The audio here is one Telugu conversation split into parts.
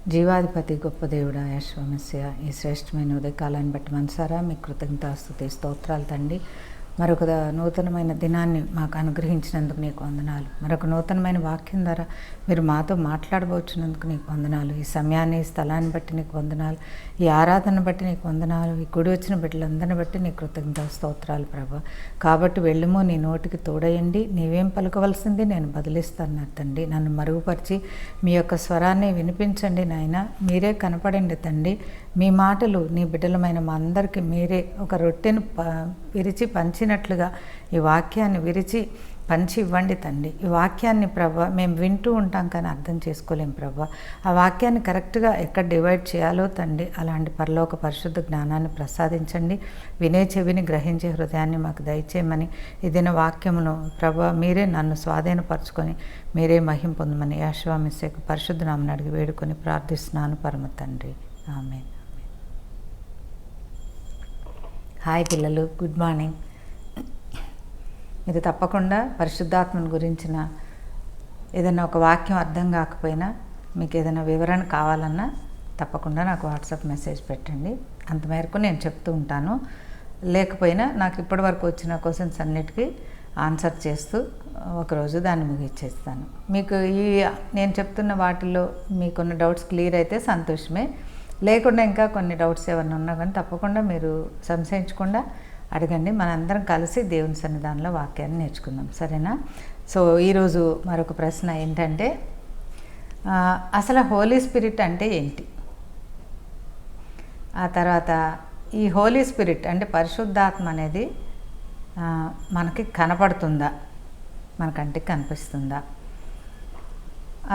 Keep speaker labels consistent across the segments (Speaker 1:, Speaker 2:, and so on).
Speaker 1: జీవాధిపతి గొప్ప దేవుడా యశ్వమస్య ఈ శ్రేష్టమైన ఉదయకాలాన్ని బట్టి మనసారా మీ కృతజ్ఞతాస్తుతి స్తోత్రాలు తండ్రి. మరొక నూతనమైన దినాన్ని మాకు అనుగ్రహించినందుకు నీకు వందనాలు. మరొక నూతనమైన వాక్యం ద్వారా మీరు మాతో మాట్లాడబోచున్నందుకు నీకు వందనాలు. ఈ సమయాన్ని ఈ స్థలాన్ని బట్టి నీకు వందనాలు. ఈ ఆరాధన బట్టి నీకు వందనాలు. ఈ గుడి వచ్చిన బిడ్డలందరిని బట్టి నీ కృతజ్ఞత స్తోత్రాలు ప్రభా. కాబట్టి వెళ్ళుము, నీ నోటికి తోడయండి, నీవేం పలుకవలసింది నేను బదిలిస్తాను తండ్రి. నన్ను మరుగుపరిచి మీ యొక్క స్వరాన్ని వినిపించండి నాయన. మీరే కనపడండి తండ్రి. మీ మాటలు నీ బిడ్డలమైన మా అందరికీ మీరే ఒక రొట్టెను విరిచి పంచినట్లుగా ఈ వాక్యాన్ని విరిచి పంచి ఇవ్వండి తండ్రి. ఈ వాక్యాన్ని ప్రభా మేము వింటూ ఉంటాం కానీ అర్థం చేసుకోలేం ప్రభా. ఆ వాక్యాన్ని కరెక్ట్గా ఎక్కడ డివైడ్ చేయాలో తండ్రి అలాంటి పరలోక పరిశుద్ధ జ్ఞానాన్ని ప్రసాదించండి. వినే చెవిని గ్రహించే హృదయాన్ని మాకు దయచేయమని ఇదిన వాక్యమును ప్రభా మీరే నన్ను స్వాధీనపరచుకొని మీరే మహిం పొందమని యెహోవా పరిశుద్ధ నామమున అడిగి వేడుకొని ప్రార్థిస్తున్నాను పరమ తండ్రి. ఆమేన్. హాయ్ పిల్లలు, గుడ్ మార్నింగ్. మీరు తప్పకుండా పరిశుద్ధాత్మను గురించిన ఏదైనా ఒక వాక్యం అర్థం కాకపోయినా మీకు ఏదైనా వివరణ కావాలన్నా తప్పకుండా నాకు వాట్సాప్ మెసేజ్ పెట్టండి. అంతమేరకు నేను చెప్తూ ఉంటాను. లేకపోయినా నాకు ఇప్పటివరకు వచ్చిన క్వశ్చన్స్ అన్నిటికీ ఆన్సర్ చేస్తూ ఒకరోజు దాన్ని ముగిచ్చేస్తాను. మీకు ఈ నేను చెప్తున్న వాటిల్లో మీకున్న డౌట్స్ క్లియర్ అయితే సంతోషమే. లేకుండా ఇంకా కొన్ని డౌట్స్ ఏమైనా ఉన్నా కానీ తప్పకుండా మీరు సంశయించకుండా అడగండి. మనందరం కలిసి దేవుని సన్నిధానంలో వాక్యాన్ని నేర్చుకుందాం, సరేనా? సో ఈరోజు మరొక ప్రశ్న ఏంటంటే, అసలు హోలీ స్పిరిట్ అంటే ఏంటి? ఆ తర్వాత ఈ హోలీ స్పిరిట్ అంటే పరిశుద్ధాత్మ అనేది మనకి కనపడుతుందా, మన కంటికి కనిపిస్తుందా?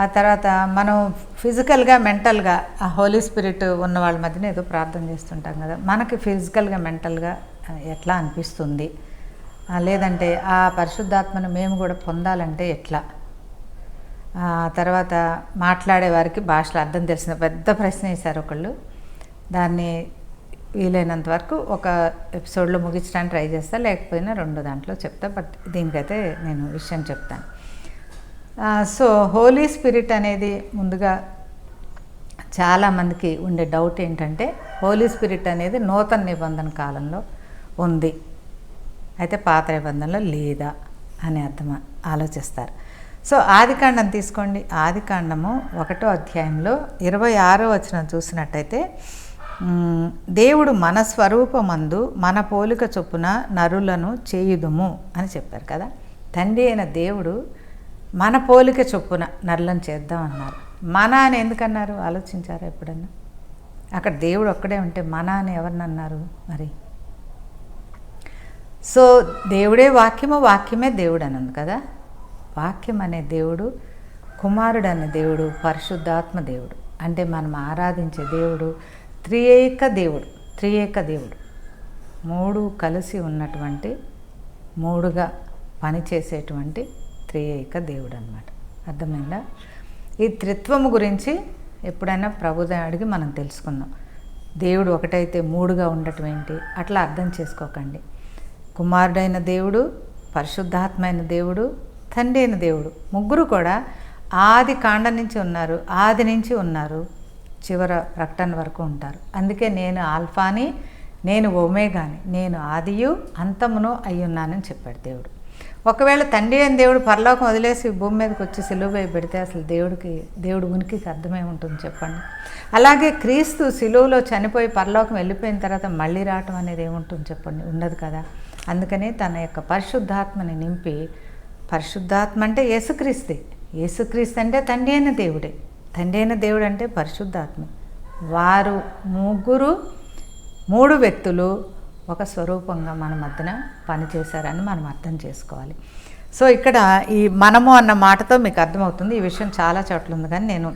Speaker 1: ఆ తర్వాత మనం ఫిజికల్గా మెంటల్గా ఆ హోలీ స్పిరిట్ ఉన్న వాళ్ళ మధ్యన ఏదో ప్రార్థన చేస్తుంటాం కదా, మనకి ఫిజికల్గా మెంటల్గా ఎట్లా అనిపిస్తుంది? లేదంటే ఆ పరిశుద్ధాత్మను మేము కూడా పొందాలంటే ఎట్లా? తర్వాత మాట్లాడే వారికి భాషలో అర్థం తెలిసిన పెద్ద ప్రశ్న వేశారు ఒకళ్ళు. దాన్ని వీలైనంత వరకు ఒక ఎపిసోడ్లో ముగించడానికి ట్రై చేస్తా, లేకపోయినా రెండో దాంట్లో చెప్తా. బట్ దీనికైతే నేను విషయం చెప్తాను. సో హోలీ స్పిరిట్ అనేది ముందుగా చాలామందికి ఉండే డౌట్ ఏంటంటే, హోలీ స్పిరిట్ అనేది నూతన నిబంధన కాలంలో ఉంది, అయితే పాత నిబంధనలో లేదా అని ఆలోచిస్తారు. సో ఆదికాండం తీసుకోండి. ఆదికాండము 1వ అధ్యాయంలో 26వ వచనం చూసినట్టయితే, దేవుడు మన స్వరూపమందు మన పోలిక చొప్పున నరులను చేయుదుము అని చెప్పారు కదా. తండ్రి అయిన దేవుడు మన పోలిక చొప్పున నరులను చేద్దాం అన్నారు. మన అని ఎందుకన్నారు ఆలోచించారా ఎప్పుడన్నా? అక్కడ దేవుడు ఒక్కడే ఉంటే మన అని ఎవరిని అన్నారు మరి? సో దేవుడే వాక్యము, వాక్యమే దేవుడు అని ఉంది కదా. వాక్యం అనే దేవుడు, కుమారుడు అనే దేవుడు, పరిశుద్ధాత్మ దేవుడు. అంటే మనం ఆరాధించే దేవుడు త్రియేక దేవుడు. త్రియేక దేవుడు మూడు కలిసి ఉన్నటువంటి, మూడుగా పనిచేసేటువంటి త్రియేక దేవుడు అన్నమాట. అర్థమైందా? ఈ త్రిత్వము గురించి ఎప్పుడైనా ప్రభువుని అడిగి మనం తెలుసుకుందాం. దేవుడు ఒకటైతే మూడుగా ఉండటం ఏంటి అట్లా అర్థం చేసుకోకండి. కుమారుడైన దేవుడు, పరిశుద్ధాత్మైన దేవుడు, తండ్రి అయిన దేవుడు, ముగ్గురు కూడా ఆది కాండం నుంచి ఉన్నారు, ఆది నుంచి ఉన్నారు, చివర ప్రకటన వరకు ఉంటారు. అందుకే నేను ఆల్ఫాని, నేను ఒమేగాని, నేను ఆదియు అంతమును అయ్యున్నానని చెప్పాడు దేవుడు. ఒకవేళ తండ్రి అయిన దేవుడు పరలోకం వదిలేసి భూమి మీదకి వచ్చి సిలువ పెడితే అసలు దేవుడు ఉనికికి అర్థమై ఉంటుంది చెప్పండి. అలాగే క్రీస్తు సిలువలో చనిపోయి పరలోకం వెళ్ళిపోయిన తర్వాత మళ్ళీ రావటం అనేది ఏముంటుంది చెప్పండి? ఉండదు కదా. అందుకని తన యొక్క పరిశుద్ధాత్మని నింపి, పరిశుద్ధాత్మ అంటే యేసుక్రీస్తే, యేసుక్రీస్తు అంటే తండ్రి అయిన దేవుడే, తండ్రి అయిన దేవుడు అంటే పరిశుద్ధాత్మ. వారు ముగ్గురు, మూడు వ్యక్తులు ఒక స్వరూపంగా మన మధ్యన పనిచేశారని మనం అర్థం చేసుకోవాలి. సో ఇక్కడ ఈ మనము అన్న మాటతో మీకు అర్థమవుతుంది. ఈ విషయం చాలా చోట్ల ఉంది కానీ నేను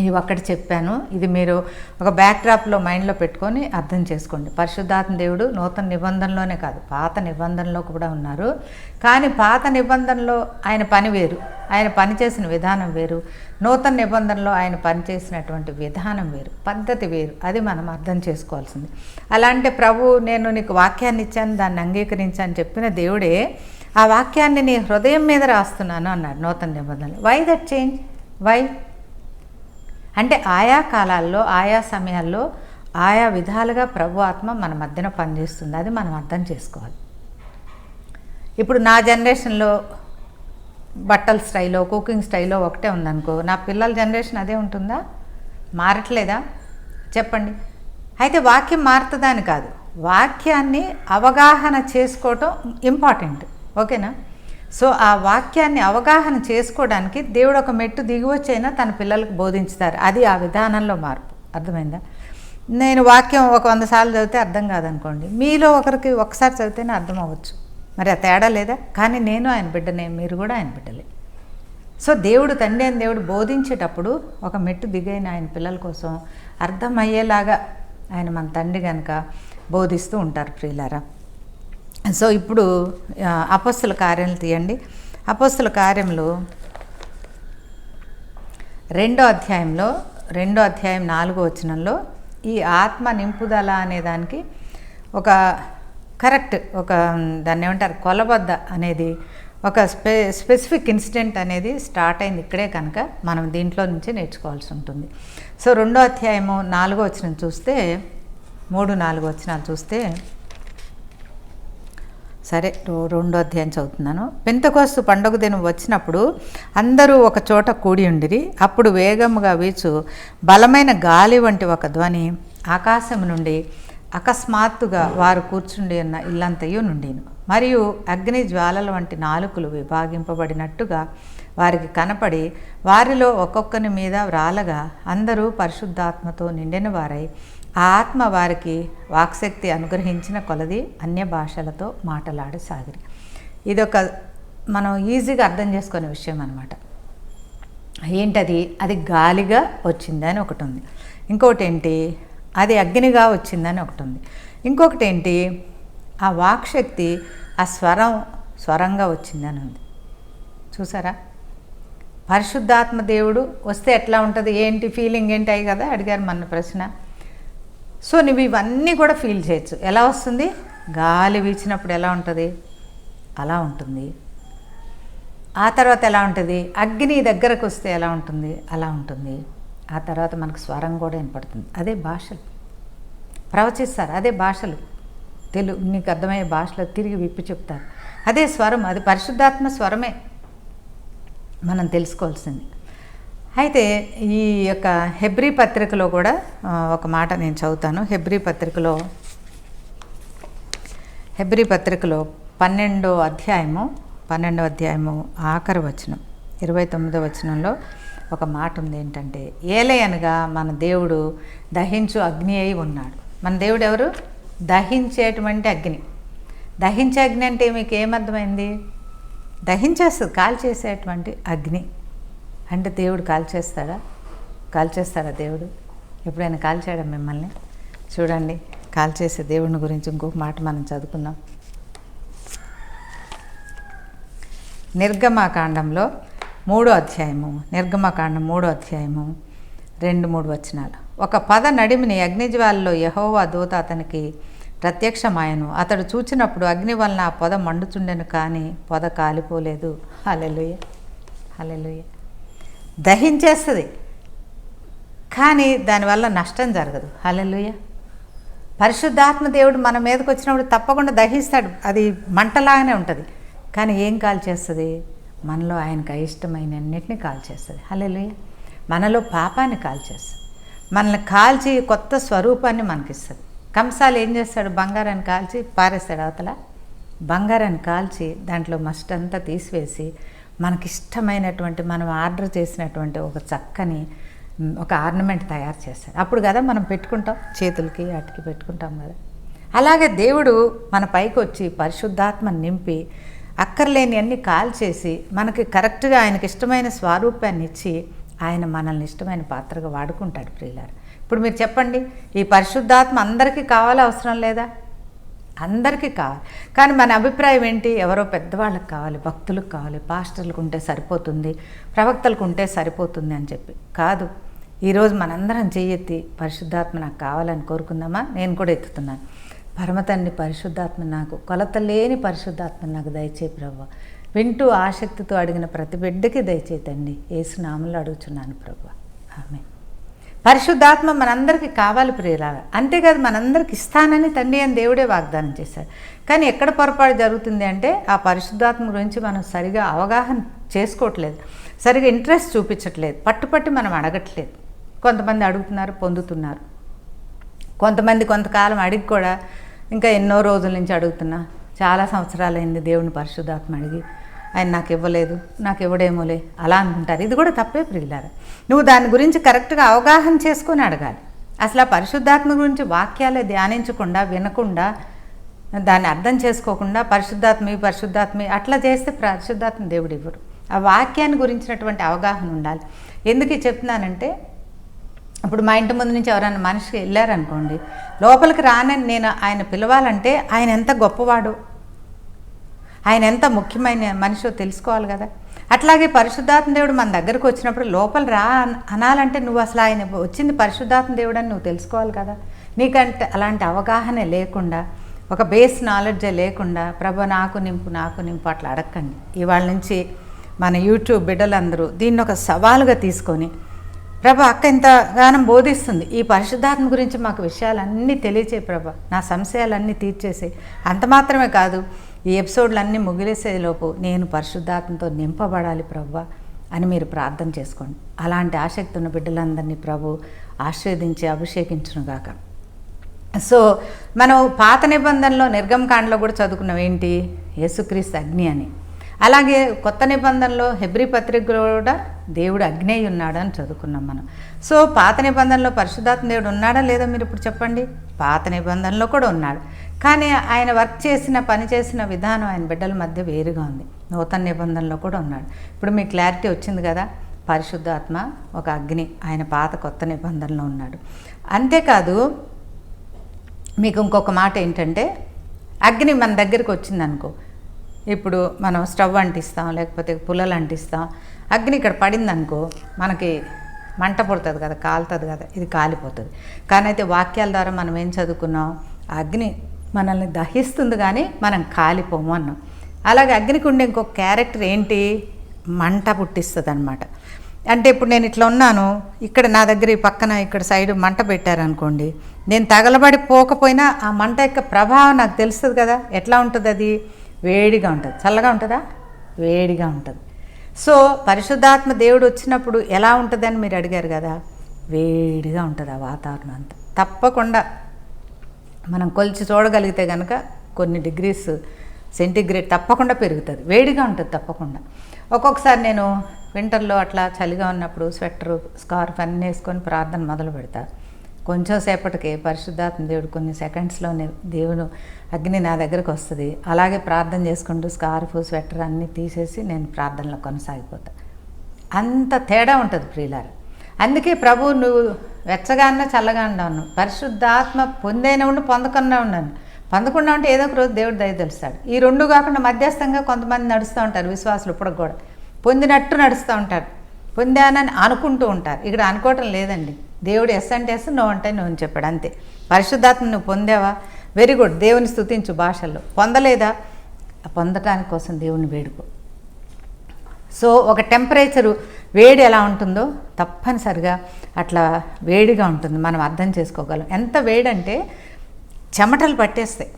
Speaker 1: ఇవి ఒక్కటి చెప్పాను. ఇది మీరు ఒక బ్యాక్డ్రాప్లో మైండ్లో పెట్టుకొని అర్థం చేసుకోండి. పరిశుద్ధాత్మ దేవుడు నూతన నిబంధనలోనే కాదు, పాత నిబంధనలో కూడా ఉన్నారు. కానీ పాత నిబంధనలో ఆయన పని వేరు, ఆయన పనిచేసిన విధానం వేరు. నూతన నిబంధనలో ఆయన పనిచేసినటువంటి విధానం వేరు, పద్ధతి వేరు. అది మనం అర్థం చేసుకోవాల్సింది. అలాంటి ప్రభు నేను నీకు వాక్యాన్ని ఇచ్చాను, దాన్ని అంగీకరించాను చెప్పిన దేవుడే ఆ వాక్యాన్ని నీ హృదయం మీద రాస్తున్నాను అన్నాడు నూతన నిబంధనలు. Why that change? వై? అంటే ఆయా కాలాల్లో ఆయా సమయాల్లో ఆయా విధాలుగా ప్రభు ఆత్మ మన మధ్యన పనిచేస్తుంది. అది మనం అర్థం చేసుకోవాలి. ఇప్పుడు నా జనరేషన్లో బట్టల స్టైలో, కుకింగ్ స్టైలో ఒకటే ఉందనుకో, నా పిల్లల జనరేషన్ అదే ఉంటుందా? మారట్లేదా? చెప్పండి. అయితే వాక్యం మారుతుందని కాదు, వాక్యాన్ని అవగాహన చేసుకోవటం ఇంపార్టెంట్. ఓకేనా? సో ఆ వాక్యాన్ని అవగాహన చేసుకోవడానికి దేవుడు ఒక మెట్టు దిగివచ్చైనా తన పిల్లలకు బోధించుతారు. అది ఆ విధానంలో మార్పు. అర్థమైందా? నేను వాక్యం ఒక 100 సార్లు చదివితే అర్థం కాదనుకోండి, మీలో ఒకరికి ఒకసారి చదివితేనే అర్థం అవ్వచ్చు. మరి ఆ తేడా లేదా? కానీ నేను ఆయన బిడ్డనే, మీరు కూడా ఆయన బిడ్డలే. సో దేవుడు, తండ్రి అయిన దేవుడు బోధించేటప్పుడు ఒక మెట్టు దిగైన ఆయన పిల్లల కోసం అర్థమయ్యేలాగా ఆయన మన తండ్రి కనుక బోధిస్తూ ఉంటారు ప్రియులారా. సో ఇప్పుడు అపొస్తల కార్యాలు తీయండి. అపొస్తల కార్యములు 2వ అధ్యాయంలో 2వ అధ్యాయం 4వ వచనంలో ఈ ఆత్మ నింపుదల అనే దానికి ఒక కరెక్ట్, ఒక దాన్ని ఏమంటారు, కొలబద్ద అనేది ఒక స్పెసిఫిక్ ఇన్సిడెంట్ అనేది స్టార్ట్ అయింది ఇక్కడే. కనుక మనం దీంట్లో నుంచి నేర్చుకోవాల్సి ఉంటుంది. సో 2వ అధ్యాయము 4వ వచనం చూస్తే, 3-4 వచనాలు చూస్తే, సరే 2వ అధ్యాయం చదువుతున్నాను. పెంతెకొస్తు పండుగ దినం వచ్చినప్పుడు అందరూ ఒక చోట కూడి ఉండిరి. అప్పుడు వేగముగా వీచు బలమైన గాలి వంటి ఒక ధ్వని ఆకాశం నుండి అకస్మాత్తుగా వారు కూర్చుండి ఉన్న ఇల్లంతయు నుండిను. మరియు అగ్ని జ్వాలల వంటి నాలుకలు విభాగింపబడినట్టుగా వారికి కనపడి వారిలో ఒక్కొక్కని మీద వ్రాలగా అందరూ పరిశుద్ధాత్మతో నిండిన వారై ఆ ఆత్మ వారికి వాక్శక్తి అనుగ్రహించిన కొలది అన్య భాషలతో మాటలాడసాగిరి. ఇదొక మనం ఈజీగా అర్థం చేసుకునే విషయం అన్నమాట. ఏంటది? అది గాలిగా వచ్చిందని ఒకటి ఉంది. ఇంకొకటి ఏంటి? అది అగ్నిగా వచ్చిందని ఒకటి ఉంది. ఇంకొకటి ఏంటి? ఆ వాక్శక్తి ఆ స్వరంగా వచ్చిందని ఉంది. చూసారా? పరిశుద్ధాత్మ దేవుడు వస్తే ఎట్లా ఉంటుంది, ఏంటి ఫీలింగ్ ఏంటి అయ్యి కదా అడిగారు మన ప్రశ్న. సో నువ్వు ఇవన్నీ కూడా ఫీల్ చేయొచ్చు. ఎలా వస్తుంది? గాలి వీచినప్పుడు ఎలా ఉంటుంది? అలా ఉంటుంది. ఆ తర్వాత ఎలా ఉంటుంది? అగ్ని దగ్గరకు వస్తే ఎలా ఉంటుంది? అలా ఉంటుంది. ఆ తర్వాత మనకు స్వరం కూడా వినపడుతుంది. అదే భాషలు ప్రవచిస్తారు, అదే భాషలు. నీకు అర్థమయ్యే భాషలో తిరిగి విప్పి చెప్తారు. అదే స్వరం, అది పరిశుద్ధాత్మ స్వరమే మనం తెలుసుకోవాల్సింది. అయితే ఈ యొక్క హెబ్రీ పత్రికలో కూడా ఒక మాట నేను చదువుతాను. హెబ్రీ పత్రికలో 12వ అధ్యాయము ఆఖరి వచనం 29వ వచనంలో ఒక మాట ఉంది. ఏంటంటే, ఏలయనగా మన దేవుడు దహించు అగ్ని అయి ఉన్నాడు. మన దేవుడు ఎవరు? దహించేటువంటి అగ్ని. దహించే అగ్ని అంటే మీకు ఏమర్థమైంది? దహించేస్తుంది, కాల్చేసేటువంటి అగ్ని. అంటే దేవుడు కాల్చేస్తాడా దేవుడు? ఎప్పుడైనా కాల్చాడా మిమ్మల్ని? చూడండి, కాల్చేసే దేవుడిని గురించి ఇంకొక మాట మనం చదువుకున్నాం. నిర్గమకాండంలో 3వ అధ్యాయము 2-3 వచనాలు. ఒక పద నడిమిని అగ్నిజ్వాలలో యెహోవా దూత అతనికి ప్రత్యక్షమాయను. అతడు చూచినప్పుడు అగ్ని వలన ఆ పొద మండుచుండెను, కానీ పొద కాలిపోలేదు. హల్లెలూయా, హల్లెలూయా. దహించేస్తుంది కానీ దానివల్ల నష్టం జరగదు. హల్లెలూయా. పరిశుద్ధాత్మ దేవుడు మన మీదకి వచ్చినప్పుడు తప్పకుండా దహిస్తాడు. అది మంటలాగానే ఉంటుంది. కానీ ఏం కాల్చేస్తుంది? మనలో ఆయనకు అయిష్టమైన అన్నిటినీ కాల్చేస్తుంది. హల్లెలూయా. మనలో పాపాన్ని కాల్చేస్తుంది. మనల్ని కాల్చి కొత్త స్వరూపాన్ని మనకిస్తుంది. కంసాలు ఏం చేస్తాడు? బంగారాన్ని కాల్చి పారేస్తాడు అవతల. బంగారాన్ని కాల్చి దాంట్లో మస్ట్ అంతా తీసివేసి మనకిష్టమైనటువంటి, మనం ఆర్డర్ చేసినటువంటి ఒక చక్కని ఒక ఆర్నమెంట్ తయారు చేస్తాడు. అప్పుడు కదా మనం పెట్టుకుంటాం, చేతులకి వాటికి పెట్టుకుంటాం కదా. అలాగే దేవుడు మన పైకి వచ్చి పరిశుద్ధాత్మ నింపి అక్కర్లేని అన్ని కాల్చేసి మనకి కరెక్ట్గా ఆయనకి ఇష్టమైన స్వరూపాన్ని ఇచ్చి ఆయన మనల్ని ఇష్టమైన పాత్రగా వాడుకుంటాడు ప్రియులారా. ఇప్పుడు మీరు చెప్పండి, ఈ పరిశుద్ధాత్మ అందరికీ కావాలా, అవసరం లేదా? అందరికీ కావాలి. కానీ మన అభిప్రాయం ఏంటి? ఎవరో పెద్దవాళ్ళకి కావాలి, భక్తులకు కావాలి, పాస్టర్లకు ఉంటే సరిపోతుంది, ప్రవక్తలకు ఉంటే సరిపోతుంది అని చెప్పి కాదు. ఈరోజు మనందరం చెయ్యెత్తి పరిశుద్ధాత్మ నాకు కావాలని కోరుకుందామా? నేను కూడా ఎత్తుతున్నాను. పరమతండ్రి, పరిశుద్ధాత్మ నాకు, కొలత లేని పరిశుద్ధాత్మ నాకు దయచేయి ప్రభువా. వింటూ ఆసక్తితో అడిగిన ప్రతి బిడ్డకి దయచేయి తండ్రి. యేసు నామములో అడుగుచున్నాను ప్రభువా. ఆమేన్. పరిశుద్ధాత్మ మనందరికీ కావాలి ప్రియులారా. అంతేకాదు మనందరికి ఇస్తానని తండ్రి అని దేవుడే వాగ్దానం చేశాడు. కానీ ఎక్కడ పొరపాటు జరుగుతుంది అంటే ఆ పరిశుద్ధాత్మ గురించి మనం సరిగా అవగాహన చేసుకోవట్లేదు, సరిగా ఇంట్రెస్ట్ చూపించట్లేదు, పట్టుపట్టి మనం అడగట్లేదు. కొంతమంది అడుగుతున్నారు, పొందుతున్నారు. కొంతమంది కొంతకాలం అడిగి కూడా ఇంకా ఎన్నో రోజుల నుంచి అడుగుతున్నా, చాలా సంవత్సరాలైంది దేవుని పరిశుద్ధాత్మ అడిగి, ఆయన నాకు ఇవ్వలేదు, నాకు ఇవ్వడేమోలే అలా అనుకుంటారు. ఇది కూడా తప్పే ప్రియులారా. నువ్వు దాని గురించి కరెక్ట్గా అవగాహన చేసుకొని అడగాలి. అసలు ఆ పరిశుద్ధాత్మ గురించి వాక్యాలే ధ్యానించకుండా, వినకుండా, దాన్ని అర్థం చేసుకోకుండా పరిశుద్ధాత్మ అట్లా చేస్తే పరిశుద్ధాత్మ దేవుడు ఇవ్వరు. ఆ వాక్యాన్ని గురించినటువంటి అవగాహన ఉండాలి. ఎందుకు చెప్తున్నానంటే, ఇప్పుడు మా ఇంటి ముందు నుంచి ఎవరైనా మనిషికి వెళ్ళారనుకోండి, లోపలికి రానని నేను ఆయన పిలవాలంటే ఆయన ఎంత గొప్పవాడో, ఆయన ఎంత ముఖ్యమైన మనిషో తెలుసుకోవాలి కదా. అట్లాగే పరిశుద్ధాత్మ దేవుడు మన దగ్గరకు వచ్చినప్పుడు లోపల రా అనాలంటే నువ్వు అసలు ఆయన వచ్చింది పరిశుద్ధాత్మ దేవుడు అని నువ్వు తెలుసుకోవాలి కదా. నీకంటే అలాంటి అవగాహన లేకుండా, ఒక బేస్ నాలెడ్జే లేకుండా ప్రభు నాకు నింపు అట్లా అడగండి. ఇవాళ నుంచి మన యూట్యూబ్ బిడ్డలందరూ దీన్ని ఒక సవాలుగా తీసుకొని, ప్రభా అక్క ఇంతగానం బోధిస్తుంది, ఈ పరిశుద్ధాత్మ గురించి మాకు విషయాలన్నీ తెలియచే ప్రభా, నా సంశయాలన్నీ తీర్చేసే. అంత మాత్రమే కాదు, ఈ ఎపిసోడ్లన్నీ ముగిలేసేలోపు నేను పరిశుద్ధాత్మతో నింపబడాలి ప్రభా అని మీరు ప్రార్థన చేసుకోండి. అలాంటి ఆసక్తి ఉన్న బిడ్డలందరినీ ప్రభు ఆశీర్వదించి అభిషేకించునుగాక. సో మనం పాత నిబంధనలో నిర్గమకాండలో కూడా చదువుకున్నాం ఏంటి, యేసుక్రీస్తు అగ్ని అని. అలాగే కొత్త నిబంధనలో హెబ్రీ పత్రికలో కూడా దేవుడు అగ్ని ఉన్నాడు అని చదువుకున్నాం మనం. సో పాత నిబంధనలో పరిశుద్ధాత్మ దేవుడు ఉన్నాడా లేదా మీరు ఇప్పుడు చెప్పండి. పాత నిబంధనలో కూడా ఉన్నాడు, కానీ ఆయన వర్క్ చేసిన పని చేసిన విధానం ఆయన బిడ్డల మధ్య వేరుగా ఉంది. నూతన నిబంధనలో కూడా ఉన్నాడు. ఇప్పుడు మీకు క్లారిటీ వచ్చింది కదా. పరిశుద్ధాత్మ ఒక అగ్ని, ఆయన పాత కొత్త నిబంధనలో ఉన్నాడు. అంతేకాదు మీకు ఇంకొక మాట ఏంటంటే, అగ్ని మన దగ్గరికి వచ్చిందనుకో, ఇప్పుడు మనం స్టవ్ అంటిస్తాం, లేకపోతే పుల్లలు అంటిస్తాం, అగ్ని ఇక్కడ పడిందనుకో మనకి మంట పుడుతుంది కదా, కాలుతుంది కదా, ఇది కాలిపోతుంది. కానీ అయితే వాక్యాల ద్వారా మనం ఏం చదువుకున్నాం, అగ్ని మనల్ని దహిస్తుంది కానీ మనం కాలిపోము అన్నాం. అలాగే అగ్నికి ఉండే ఇంకొక క్యారెక్టర్ ఏంటి, మంట పుట్టిస్తుంది అనమాట. అంటే ఇప్పుడు నేను ఇట్లా ఉన్నాను, ఇక్కడ నా దగ్గర ఈ పక్కన ఇక్కడ సైడ్ మంట పెట్టారనుకోండి, నేను తగలబడిపోకపోయినా ఆ మంట యొక్క ప్రభావం నాకు తెలుస్తుంది కదా. ఎట్లా ఉంటుంది అది, వేడిగా ఉంటుంది. చల్లగా ఉంటుందా, వేడిగా ఉంటుంది. సో పరిశుద్ధాత్మ దేవుడు వచ్చినప్పుడు ఎలా ఉంటుందని మీరు అడిగారు కదా, వేడిగా ఉంటుంది ఆ వాతావరణం అంతా. తప్పకుండా మనం కొలిచి చూడగలిగితే కనుక కొన్ని డిగ్రీస్ సెంటిగ్రేడ్ తప్పకుండా పెరుగుతుంది, వేడిగా ఉంటుంది తప్పకుండా. ఒక్కొక్కసారి నేను వింటర్లో అట్లా చలిగా ఉన్నప్పుడు స్వెటరు స్కార్ఫ్ అన్నీ వేసుకొని ప్రార్థన మొదలు పెడతా. కొంచెం సేపటికి పరిశుద్ధాత్మ దేవుడు కొన్ని సెకండ్స్లోనే దేవుడు అగ్ని నా దగ్గరకు వస్తుంది. అలాగే ప్రార్థన చేసుకుంటూ స్కార్ఫ్ స్వెటర్ అన్నీ తీసేసి నేను ప్రార్థనలో కొనసాగిపోతా. అంత తేడా ఉంటుంది ప్రియులారా. అందుకే ప్రభు నువ్వు వెచ్చగా అన్నా చల్లగా ఉన్నాను, పరిశుద్ధాత్మ పొందైనా ఉండి పొందకుండా ఉన్నాను. పొందకుండా ఉంటే ఏదో ఒక రోజు దేవుడు దయ తెలుస్తాడు. ఈ రెండు కాకుండా మధ్యస్థంగా కొంతమంది నడుస్తూ ఉంటారు విశ్వాసులు, ఇప్పుడు కూడా పొందినట్టు నడుస్తూ ఉంటారు, పొందానని అనుకుంటూ ఉంటారు. ఇక్కడ అనుకోవటం లేదండి. దేవుడు ఎస్ అంటే ఎస్, నో అంటే నో అని చెప్పాడు, అంతే. పరిశుద్ధాత్మ నువ్వు పొందావా, వెరీ గుడ్, దేవుని స్తుతించు భాషల్లో. పొందలేదా, పొందటానికి కోసం దేవుని వేడుకో. సో ఒక టెంపరేచరు వేడి ఎలా ఉంటుందో తప్పనిసరిగా అట్లా వేడిగా ఉంటుంది, మనం అర్థం చేసుకోగలం. ఎంత వేడంటే చెమటలు పట్టేస్తాయి.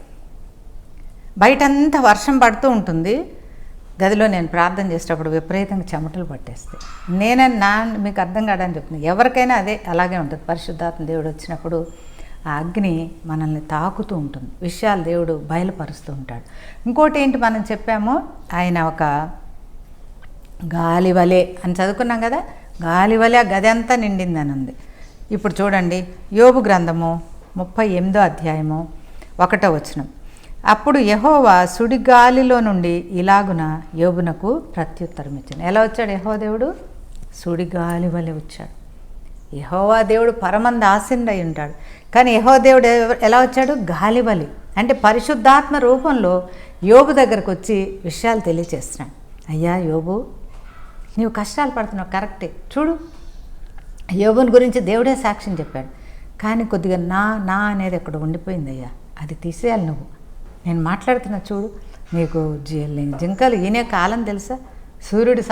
Speaker 1: బయటంతా వర్షం పడుతూ ఉంటుంది, గదిలో నేను ప్రార్థన చేసేటప్పుడు విపరీతంగా చెమటలు పట్టేస్తాయి. మీకు అర్థం కాదని చెప్తున్నాను. ఎవరికైనా అదే అలాగే ఉంటుంది. పరిశుద్ధాత్మ దేవుడు వచ్చినప్పుడు ఆ అగ్ని మనల్ని తాకుతూ ఉంటుంది, విషయాలు దేవుడు బయలుపరుస్తూ ఉంటాడు. ఇంకోటి ఏంటి మనం చెప్పామో, ఆయన ఒక గాలివలే అని చదువుకున్నాం కదా, గాలివలే ఆ గది అంతా నిండిందని ఉంది. ఇప్పుడు చూడండి, యోబు గ్రంథము 38వ అధ్యాయము 1వ వచనం. అప్పుడు యెహోవా సుడిగాలిలో నుండి ఇలాగున యోబునకు ప్రత్యుత్తరం ఇచ్చాను. ఎలా వచ్చాడు యెహోవా దేవుడు? సుడిగాలి వలె వచ్చాడు. యెహోవా దేవుడు పరమంద ఆసీనుడై ఉంటాడు, కానీ యెహోవా దేవుడు ఎలా వచ్చాడు? గాలివలి. అంటే పరిశుద్ధాత్మ రూపంలో యోబు దగ్గరకు వచ్చి విషయాలు తెలియచేస్తున్నాడు. అయ్యా యోబు, నీవు కష్టాలు పడుతున్నావు, కరెక్టే. చూడు, యోబుని గురించి దేవుడే సాక్ష్యం చెప్పాడు, కానీ కొద్దిగా నా అనేది అక్కడ ఉండిపోయింది. అయ్యా, అది తీసేయాలి నువ్వు. నేను మాట్లాడుతున్నా చూడు, నీకు జింకలు ఈనే కాలం తెలుసా? సూర్యుడు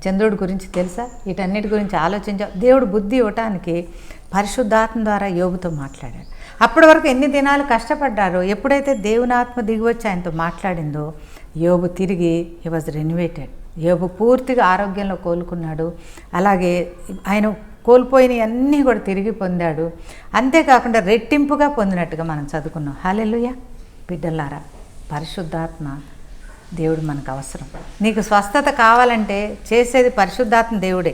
Speaker 1: చంద్రుడి గురించి తెలుసా? వీటన్నిటి గురించి ఆలోచించా. దేవుడు బుద్ధి ఇవ్వటానికి పరిశుద్ధాత్మ ద్వారా యోబుతో మాట్లాడాడు. అప్పటి వరకు ఎన్ని దినాలు కష్టపడ్డారో, ఎప్పుడైతే దేవుని ఆత్మ దిగివచ్చి ఆయనతో మాట్లాడిందో యోబు తిరిగి హీ వాజ్ రెన్యువేటెడ్. యోబు పూర్తిగా ఆరోగ్యంలో కోలుకున్నాడు. అలాగే ఆయన కోల్పోయినవి అన్నీ కూడా తిరిగి పొందాడు. అంతేకాకుండా రెట్టింపుగా పొందినట్టుగా మనం చదువుకున్నాం. హల్లెలూయా. బిడ్డలారా, పరిశుద్ధాత్మ దేవుడు మనకు అవసరం. నీకు స్వస్థత కావాలంటే చేసేది పరిశుద్ధాత్మ దేవుడే.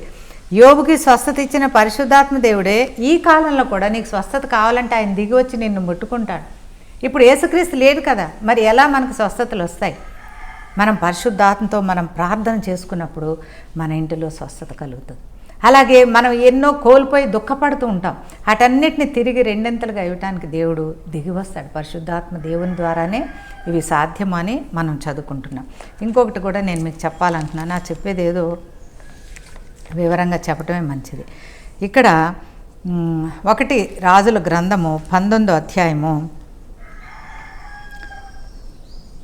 Speaker 1: యోబుకి స్వస్థత ఇచ్చిన పరిశుద్ధాత్మ దేవుడే ఈ కాలంలో కూడా నీకు స్వస్థత కావాలంటే ఆయన దిగి వచ్చి నిన్ను ముట్టుకుంటాడు. ఇప్పుడు యేసుక్రీస్తు లేడు కదా, మరి ఎలా మనకు స్వస్థతలు వస్తాయి? మనం పరిశుద్ధాత్మతో మనం ప్రార్థన చేసుకున్నప్పుడు మన ఇంటిలో స్వస్థత కలుగుతుంది. అలాగే మనం ఎన్నో కోల్పోయి దుఃఖపడుతూ ఉంటాం. వాటన్నిటిని తిరిగి రెండింతలుగా ఇవ్వటానికి దేవుడు దిగి వస్తాడు. పరిశుద్ధాత్మ దేవుని ద్వారానే ఇవి సాధ్యమని మనం చదువుకుంటున్నాం. ఇంకొకటి కూడా నేను మీకు చెప్పాలంటున్నాను. చెప్పేది ఏదో వివరంగా చెప్పటమే మంచిది. ఇక్కడ 1 రాజుల గ్రంథము 19వ అధ్యాయము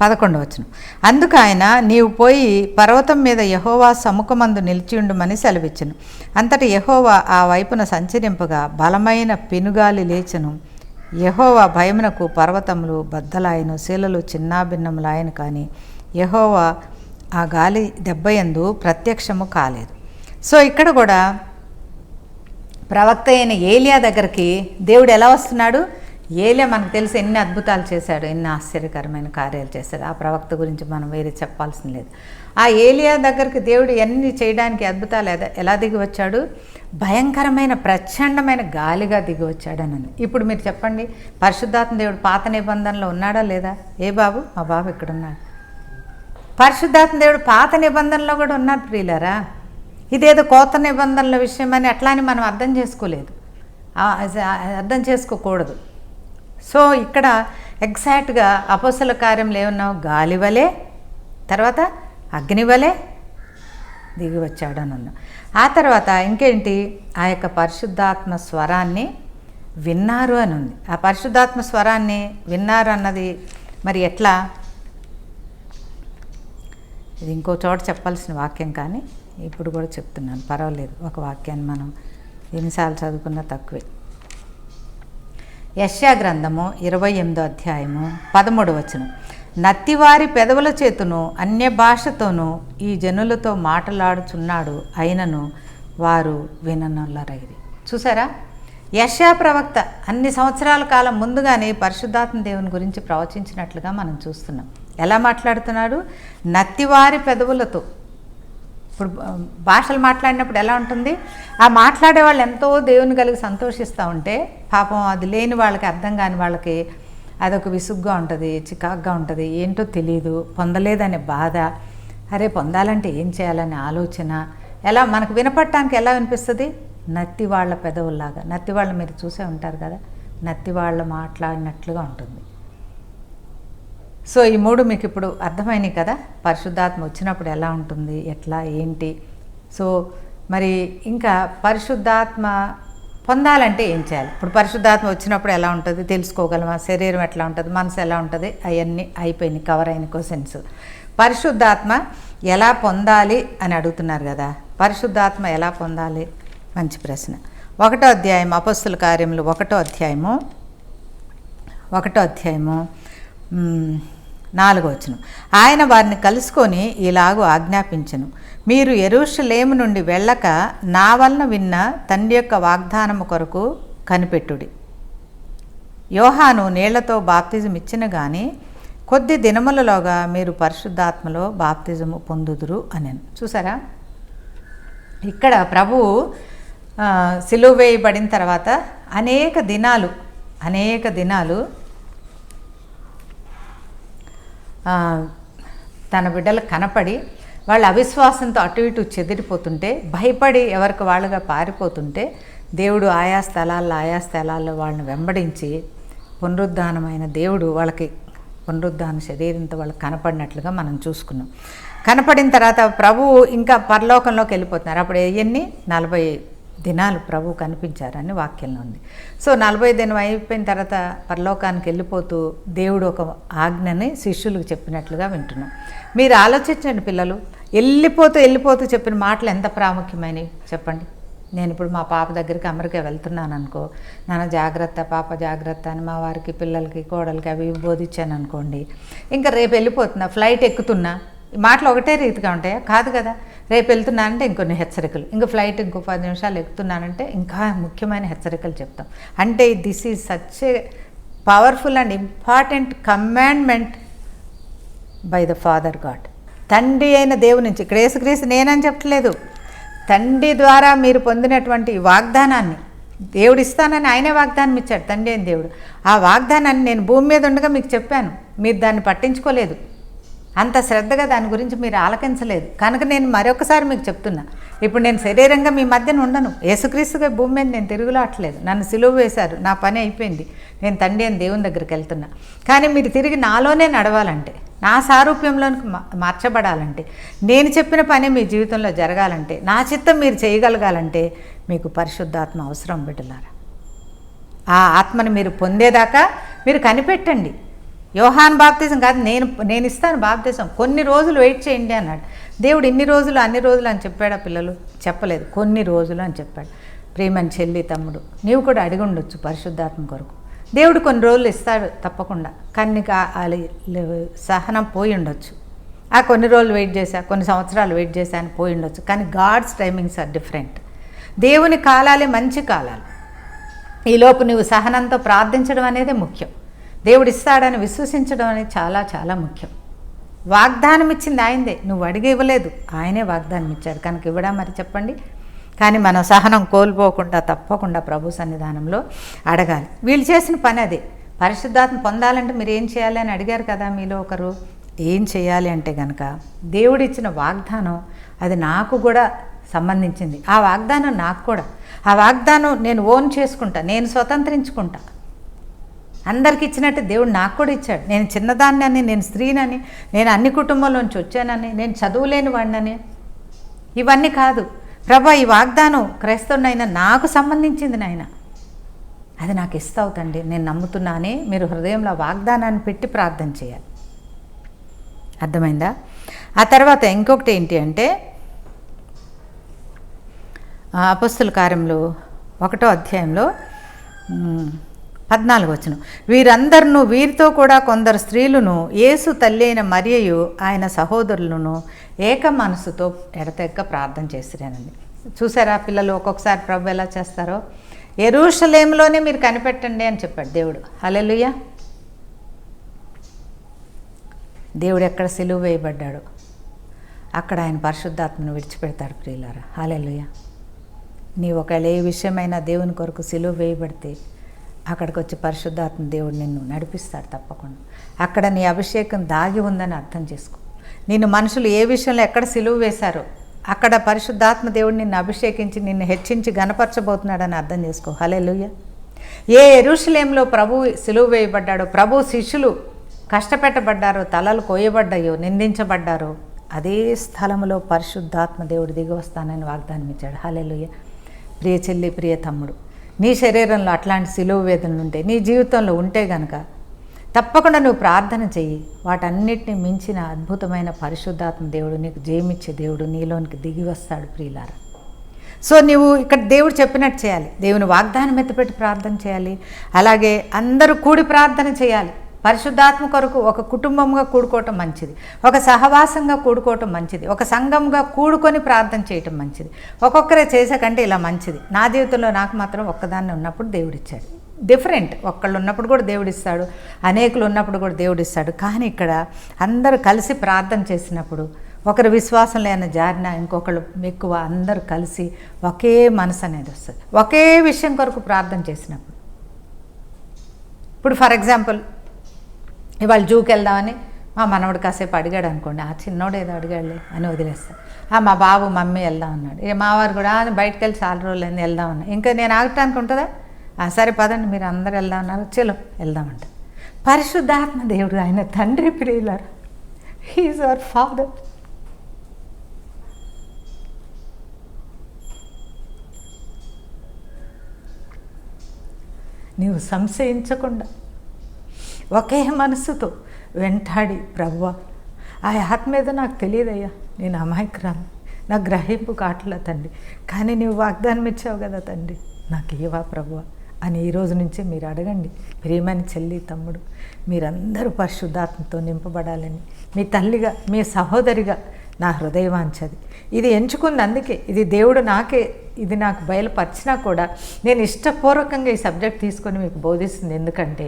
Speaker 1: 11వ వచనం. అందుకు ఆయన, నీవు పోయి పర్వతం మీద యెహోవా సముఖమందు నిలిచియుండుమని సెలవిచ్చెను. అంతట యెహోవా ఆ వైపున సంచరింపగా బలమైన పెనుగాలి లేచెను. యెహోవా భయమునకు పర్వతములు బద్దలాయను, శీలలు చిన్నాభిన్నములాయను. కానీ యెహోవా ఆ గాలి దెబ్బయందు ప్రత్యక్షము కాలేదు. సో ఇక్కడ కూడా ప్రవక్త అయిన ఏలియా దగ్గరికి దేవుడు ఎలా వస్తున్నాడు? ఏలియా మనకు తెలిసి ఎన్ని అద్భుతాలు చేశాడు, ఎన్ని ఆశ్చర్యకరమైన కార్యాలు చేశాడు. ఆ ప్రవక్త గురించి మనం వేరే చెప్పాల్సిన లేదు. ఆ ఏలియా దగ్గరికి దేవుడు ఎన్ని చేయడానికి అద్భుతాలు ఎలా దిగి వచ్చాడు? భయంకరమైన ప్రచండమైన గాలిగా దిగి వచ్చాడని. ఇప్పుడు మీరు చెప్పండి, పరిశుద్ధాత్మ దేవుడు పాత నిబంధనలో ఉన్నాడా లేదా? ఏ బాబు? మా బాబు ఇక్కడ ఉన్నాడు. పరిశుద్ధాత్మ దేవుడు పాత నిబంధనలో కూడా ఉన్నాడు ప్రియులారా. ఇదేదో కొత్త నిబంధనల విషయం అని అట్లా అని మనం అర్థం చేసుకోలేదు, అర్థం చేసుకోకూడదు. సో ఇక్కడ ఎగ్జాక్ట్గా అపోస్తల కార్యంలో ఏమన్నావు? గాలి వలె, తర్వాత అగ్ని వలె దిగి వచ్చాడు అని అన్నాం. ఆ తర్వాత ఇంకేంటి? ఆ యొక్క పరిశుద్ధాత్మ స్వరాన్ని విన్నారు అని ఉంది. ఆ పరిశుద్ధాత్మ స్వరాన్ని విన్నారు అన్నది మరి ఎట్లా? ఇది ఇంకో చోట చెప్పాల్సిన వాక్యం, కానీ ఇప్పుడు కూడా చెప్తున్నాను, పర్వాలేదు. ఒక వాక్యాన్ని మనం ఎన్నిసార్లు చదువుకున్నా తక్కువే. యెషయా గ్రంథము 28వ అధ్యాయము 13వ వచనం. నత్తివారి పెదవుల చేతును అన్య భాషతోనూ ఈ జనులతో మాట్లాడుచున్నాడు, అయినను వారు విననొల్లరైరి. చూసారా? యెషయా ప్రవక్త అన్ని సంవత్సరాల కాలం ముందుగానే పరిశుద్ధాత్మ దేవుని గురించి ప్రవచించినట్లుగా మనం చూస్తున్నాం. ఎలా మాట్లాడుతున్నాడు? నత్తివారి పెదవులతో. ఇప్పుడు భాషలు మాట్లాడినప్పుడు ఎలా ఉంటుంది? ఆ మాట్లాడే వాళ్ళు ఎంతో దేవుని కలిగి సంతోషిస్తూ ఉంటే పాపం అది లేని వాళ్ళకి, అర్థం కాని వాళ్ళకి అదొక విసుగ్గా ఉంటుంది, చికాగ్గా ఉంటుంది, ఏంటో తెలియదు, పొందలేదనే బాధ, అరే పొందాలంటే ఏం చేయాలనే ఆలోచన. ఎలా మనకు వినపడటానికి ఎలా వినిపిస్తుంది? నత్తి వాళ్ళ పెదవుల్లాగా. నత్తి వాళ్ళు మీరు చూసే ఉంటారు కదా, నత్తి వాళ్ళు మాట్లాడినట్లుగా ఉంటుంది. సో ఈ మూడు మీకు ఇప్పుడు అర్థమైనాయి కదా, పరిశుద్ధాత్మ వచ్చినప్పుడు ఎలా ఉంటుంది, ఎట్లా ఏంటి. సో మరి ఇంకా పరిశుద్ధాత్మ పొందాలంటే ఏం చేయాలి? ఇప్పుడు పరిశుద్ధాత్మ వచ్చినప్పుడు ఎలా ఉంటుంది తెలుసుకోగలమా? శరీరం ఎట్లా ఉంటుంది, మనసు ఎలా ఉంటుంది? అవన్నీ అయిపోయినాయి, కవర్ అయిన క్వశ్చన్స్. పరిశుద్ధాత్మ ఎలా పొందాలి అని అడుగుతున్నారు కదా. పరిశుద్ధాత్మ ఎలా పొందాలి? మంచి ప్రశ్న. 1వ అధ్యాయం అపొస్తల కార్యములు 1వ అధ్యాయము 4వ వచనం. ఆయన వారిని కలుసుకొని ఇలాగూ ఆజ్ఞాపించెను, మీరు యెరూషలేము నుండి వెళ్ళక నా వలన విన్న తండ్రి యొక్క వాగ్దానము కొరకు కనిపెట్టుడి. యోహాను నీళ్లతో బాప్తిజం ఇచ్చిన కానీ కొద్ది దినములలోగా మీరు పరిశుద్ధాత్మలో బాప్తిజము పొందుదురు అని. చూసారా? ఇక్కడ ప్రభువు సిలువ వేయబడిన తర్వాత అనేక దినాలు తన బిడ్డలకు కనపడి వాళ్ళు అవిశ్వాసంతో అటు ఇటు చెదిరిపోతుంటే, భయపడి ఎవరికి వాళ్ళుగా పారిపోతుంటే, దేవుడు ఆయా స్థలాల్లో వాళ్ళని వెంబడించి పునరుద్ధానమైన దేవుడు వాళ్ళకి పునరుద్ధాన శరీరంతో వాళ్ళకి కనపడినట్లుగా మనం చూసుకున్నాం. కనపడిన తర్వాత ప్రభువు ఇంకా పరలోకంలోకి వెళ్ళిపోతున్నారు. అప్పుడు ఎన్ని 40 దినాలు ప్రభు కనిపించారని వాక్యంలో ఉంది. సో 40 దినం అయిపోయిన తర్వాత పరలోకానికి వెళ్ళిపోతూ దేవుడు ఒక ఆజ్ఞని శిష్యులకు చెప్పినట్లుగా వింటున్నాం. మీరు ఆలోచించండి పిల్లలు, వెళ్ళిపోతూ చెప్పిన మాటలు ఎంత ప్రాముఖ్యమైనవి చెప్పండి. నేను ఇప్పుడు మా పాప దగ్గరికి అమెరికా వెళ్తున్నాను అనుకో, నాన్న జాగ్రత్త, పాప జాగ్రత్త అని మా వారికి, పిల్లలకి, కోడలికి అవి బోధించాను అనుకోండి, ఇంకా రేపు వెళ్ళిపోతున్నా, ఫ్లైట్ ఎక్కుతున్నా, మాటలు ఒకటే రీతిగా ఉంటాయా? కాదు కదా. రేపు వెళ్తున్నానంటే ఇంకొన్ని హెచ్చరికలు, ఇంకా ఫ్లైట్ ఇంకో 10 నిమిషాలు ఎక్కుతున్నానంటే ఇంకా ముఖ్యమైన హెచ్చరికలు చెప్తాం. అంటే this is such a powerful and important commandment by the father God. తండ్రి అయిన దేవుని నుంచి, ఇక్కడ యేసుక్రీస్తు నేనని చెప్పట్లేదు, తండ్రి ద్వారా మీరు పొందినటువంటి వాగ్దానాన్ని దేవుడు ఇస్తానని ఆయనే వాగ్దానం ఇచ్చాడు. తండ్రి అయిన దేవుడు ఆ వాగ్దానాన్ని నేను భూమి మీద ఉండగా మీకు చెప్పాను, మీరు దాన్ని పట్టించుకోలేదు, అంత శ్రద్ధగా దాని గురించి మీరు ఆలకించలేదు. కనుక నేను మరొకసారి మీకు చెప్తున్నా, ఇప్పుడు నేను శరీరంగా మీ మధ్యన ఉండను, యేసుక్రీస్తుగా భూమి మీద నేను తిరుగులాట్లేదు, నన్ను సిలువ వేశారు, నా పని అయిపోయింది, నేను తండ్రి అని దేవుని దగ్గరికి వెళ్తున్నా. కానీ మీరు తిరిగి నాలోనే నడవాలంటే, నా సారూప్యంలోనికి మార్చబడాలంటే, నేను చెప్పిన పని మీ జీవితంలో జరగాలంటే, నా చిత్తం మీరు చేయగలగాలంటే మీకు పరిశుద్ధాత్మ అవసరం బిడ్డలారా. ఆ ఆత్మని మీరు పొందేదాకా మీరు కనిపెట్టండి. యోహాన్ బాప్తిజం కాదు, నేను ఇస్తాను బాప్తిజం, కొన్ని రోజులు వెయిట్ చేయండి అన్నాడు దేవుడు. ఇన్ని రోజులు అన్ని రోజులు అని చెప్పాడా పిల్లలు? చెప్పలేదు, కొన్ని రోజులు అని చెప్పాడు. ప్రియమని చెల్లి, తమ్ముడు, నీవు కూడా అడిగి ఉండొచ్చు పరిశుద్ధాత్మ కొరకు. దేవుడు కొన్ని రోజులు ఇస్తాడు తప్పకుండా, కానీ సహనం పోయి ఉండొచ్చు. ఆ కొన్ని రోజులు వెయిట్ చేశా, కొన్ని సంవత్సరాలు వెయిట్ చేశా అని పోయి ఉండొచ్చు. కానీ గాడ్స్ టైమింగ్స్ ఆర్ డిఫరెంట్. దేవుని కాలాలే మంచి కాలాలు. ఈలోపు నువ్వు సహనంతో ప్రార్థించడం అనేది ముఖ్యం. దేవుడు ఇస్తాడని విశ్వసించడం అనేది చాలా చాలా ముఖ్యం. వాగ్దానం ఇచ్చింది ఆయనదే, నువ్వు అడిగి ఇవ్వలేదు, ఆయనే వాగ్దానం ఇచ్చాడు. కనుక ఇవ్వడా మరి చెప్పండి. కానీ మనం సహనం కోల్పోకుండా తప్పకుండా ప్రభు సన్నిధానంలో అడగాలి. వీళ్ళు చేసిన పని అదే. పరిశుద్ధాత్మ పొందాలంటే మీరు ఏం చేయాలి అని అడిగారు కదా మీలో ఒకరు. ఏం చేయాలి అంటే కనుక దేవుడిచ్చిన వాగ్దానం అది నాకు కూడా సంబంధించింది. ఆ వాగ్దానం నాకు కూడా, ఆ వాగ్దానం నేను ఓన్ చేసుకుంటా, నేను స్వతంత్రించుకుంటా. అందరికి ఇచ్చినట్టు దేవుడు నాకు కూడా ఇచ్చాడు. నేను చిన్నదాన్నని, నేను స్త్రీనని, నేను అన్ని కుటుంబంలోంచి వచ్చానని, నేను చదువులేని వాడినని ఇవన్నీ కాదు. ప్రభా, ఈ వాగ్దానం క్రైస్తవునైనా నాకు సంబంధించింది నాయన, అది నాకు ఇస్తావు తండ్రి, నేను నమ్ముతున్నానే. మీరు హృదయంలో వాగ్దానాన్ని పెట్టి ప్రార్థన చేయాలి. అర్థమైందా? ఆ తర్వాత ఇంకొకటి ఏంటి అంటే అపొస్తలుల కార్యములు 1వ అధ్యాయంలో 14వ వచనం, వీరందరూ వీరితో కూడా కొందరు స్త్రీలను యేసు తల్లి అయిన మరియయు ఆయన సహోదరులను ఏక మనసుతో ఎడతెక్క ప్రార్థన చేసిరేనండి. చూసారా పిల్లలు, ఒక్కొక్కసారి ప్రభు ఎలా చేస్తారో. యెరూషలేములోనే మీరు కనిపెట్టండి అని చెప్పాడు దేవుడు. హల్లెలూయా. దేవుడు ఎక్కడ సిలువ వేయబడ్డాడో అక్కడ ఆయన పరిశుద్ధాత్మను విడిచిపెడతాడు ప్రియులారా. హల్లెలూయా. నీ ఒకవేళ ఏ విషయమైనా దేవుని కొరకు సిలువ వేయబడితే అక్కడికి వచ్చి పరిశుద్ధాత్మ దేవుడు నిన్ను నడిపిస్తాడు తప్పకుండా. అక్కడ నీ అభిషేకం దాగి ఉందని అర్థం చేసుకో. నిన్ను మనుషులు ఏ విషయంలో ఎక్కడ సిలువ వేశారో అక్కడ పరిశుద్ధాత్మ దేవుడు నిన్ను అభిషేకించి నిన్ను హెచ్చించి గణపరచబోతున్నాడని అర్థం చేసుకో. హల్లెలూయా. ఏ యెరూషలేములో ప్రభు సిలువ వేయబడ్డాడో, ప్రభు శిష్యులు కష్టపెట్టబడ్డారో, తలలు కోయబడ్డాయో, నిందించబడ్డారో, అదే స్థలంలో పరిశుద్ధాత్మ దేవుడు దిగి వస్తానని వాగ్దానం ఇచ్చాడు. హల్లెలూయా. ప్రియ చెల్లి, ప్రియ తమ్ముడు, నీ శరీరంలో అట్లాంటి సిలువ వేదనలు ఉంటే, నీ జీవితంలో ఉంటే గనక తప్పకుండా నువ్వు ప్రార్థన చెయ్యి. వాటన్నిటిని మించిన అద్భుతమైన పరిశుద్ధాత్మ దేవుడు, నీకు జయమిచ్చే దేవుడు నీలోనికి దిగి వస్తాడు ప్రియులారా. సో నువ్వు ఇక్కడ దేవుడు చెప్పినట్టు చేయాలి. దేవుని వాగ్దానం ఎత్తిపెట్టి ప్రార్థన చేయాలి. అలాగే అందరూ కూడి ప్రార్థన చేయాలి. పరిశుద్ధాత్మ కొరకు ఒక కుటుంబంగా కూడుకోవటం మంచిది, ఒక సహవాసంగా కూడుకోవటం మంచిది, ఒక సంఘంగా కూడుకొని ప్రార్థన చేయటం మంచిది. ఒక్కొక్కరే చేసాకంటే ఇలా మంచిది. నా జీవితంలో నాకు మాత్రం ఒక్కదాన్ని ఉన్నప్పుడు దేవుడిచ్చాడు. డిఫరెంట్, ఒక్కళ్ళు ఉన్నప్పుడు కూడా దేవుడిస్తాడు, అనేకులు ఉన్నప్పుడు కూడా దేవుడిస్తాడు. కానీ ఇక్కడ అందరూ కలిసి ప్రార్థన చేసినప్పుడు ఒకరు విశ్వాసంలో ఏమైనా జారినా ఇంకొకళ్ళు ఎక్కువ, అందరూ కలిసి ఒకే మనసు అనేది వస్తుంది. ఒకే విషయం కొరకు ప్రార్థన చేసినప్పుడు. ఇప్పుడు ఫర్ ఎగ్జాంపుల్ ఇవాళ జూకి వెళ్దామని మా మనవడు కాసేపు అడిగాడు అనుకోండి, ఆ చిన్నోడు ఏదో అడిగాడులే అని వదిలేస్తాను. మా బాబు మమ్మీ వెళ్దాం అన్నాడు, మావారు కూడా బయటకు వెళ్ళి చాలా రోజులు వెళ్దాం అన్నా. ఇంకా నేను ఆగటానికి ఉంటుందా? సరే పదండి మీరు అందరు వెళ్దాం అన్నారు, చలో వెళ్దామంట. పరిశుద్ధాత్మ దేవుడు, ఆయన తండ్రి ప్రియులారా, హీఈస్ అవర్ ఫాదర్. నీవు సంశయించకుండా ఒకే మనసుతో వెంటాడి ప్రభువా ఆ ఆత్మ ఏదో నాకు తెలియదయ్యా, నేను అమాయకురాలు, నాకు గ్రహింపు కావట్లే తండ్రి, కానీ నీవు వాగ్దానం ఇచ్చావు కదా తండ్రి, నాకు ఇవ్వా ప్రభువా అని ఈ రోజు నుంచి మీరు అడగండి. ప్రియమైన చెల్లి తమ్ముడు, మీరందరూ పరిశుద్ధాత్మతో నింపబడాలని మీ తల్లిగా మీ సహోదరిగా నా హృదయవాంఛది. ఇది ఎంచుకుంది అందుకే, ఇది దేవుడు ఇది నాకు బయలుపరిచినా కూడా నేను ఇష్టపూర్వకంగా ఈ సబ్జెక్ట్ తీసుకొని మీకు బోధిస్తుంది. ఎందుకంటే